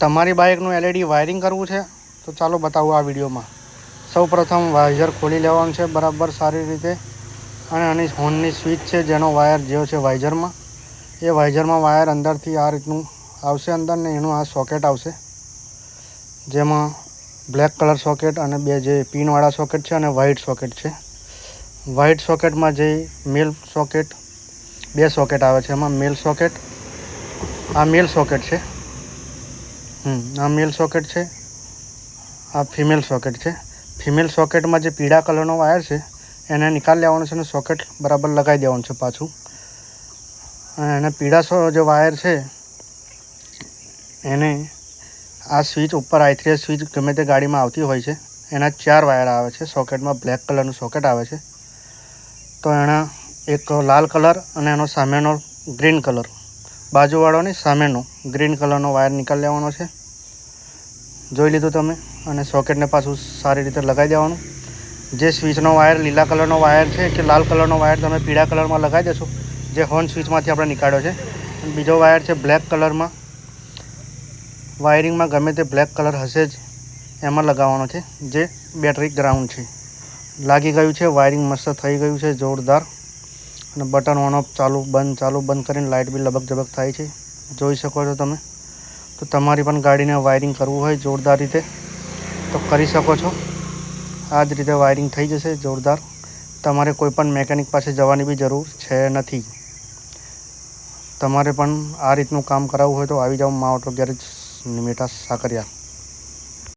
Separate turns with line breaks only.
તમારી બાઇકનું LED wiring કરવું છે તો ચાલો બતાવું આ વિડીયોમાં। સૌપ્રથમ વાઇઝર ખોલી લેવાનું છે બરાબર સારી રીતે, અને આની હોર્નની સ્વિચ છે જેનો વાયર જેવો છે વાઇઝરમાં, એ વાઇઝરમાં વાયર અંદરથી આ રીતનું આવશે અંદર, ને એનું આ સોકેટ આવશે જેમાં બ્લેક કલર સોકેટ અને બે જે પિનવાળા સોકેટ છે અને વ્હાઇટ સોકેટ છે। વ્હાઇટ સોકેટમાં જે મેલ સોકેટ, બે સોકેટ આવે છે એમાં મેલ સોકેટ, આ મેલ સોકેટ છે, આ મેલ સોકેટ છે, આ ફિમેલ સોકેટ છે। ફિમેલ સોકેટમાં જે પીળા કલરનો વાયર છે એને નિકાલ લેવાનો છે અને સોકેટ બરાબર લગાવી દેવાનું છે પાછું, અને એને પીળા જે વાયર છે એને આ સ્વિચ ઉપર I3S સ્વિચ ગમે તે ગાડીમાં આવતી હોય છે, એના 4 વાયર આવે છે સોકેટમાં, બ્લેક કલરનું સોકેટ આવે છે। તો એના એક લાલ કલર અને એનો સામેનો ગ્રીન કલર, બાજુવાળોની સામેનો ગ્રીન કલરનો વાયર નિકાલ લેવાનો છે, જોઈ લીધું તમે। અને સોકેટને પાછું સારી રીતે લગાવી દેવાનું। જે સ્વિચનો વાયર લીલા કલરનો વાયર છે કે લાલ કલરનો વાયર તમે પીળા કલરમાં લગાવી દેશો, જે હોર્ન સ્વિચમાંથી આપણે નીકાળ્યો છે, અને બીજો વાયર છે બ્લેક કલરમાં, વાયરિંગમાં ગમે તે બ્લેક કલર હશે જ એમાં લગાવવાનો છે, જે બેટરી ગ્રાઉન્ડ છે। લાગી ગયું છે, વાયરિંગ મસ્ત થઈ ગયું છે જોરદાર, અને બટન ઓન ઓફ ચાલુ બંધ કરીને લાઇટ બી લબક ઝબક થાય છે, જોઈ શકો છો તમે। તો તમારી પણ ગાડીને વાયરિંગ કરવું હોય જોરદાર રીતે તો કરી શકો છો। આ જ રીતે વાયરિંગ થઈ જશે જોરદાર, તમારે કોઈ પણ મેકેનિક પાસે જવાની બી જરૂર છે નથી। તમારે પણ આ રીતનું કામ કરાવવું હોય તો આવી જાઓ મા ઓટો ગેરેજ નિમેટા સાકરિયા।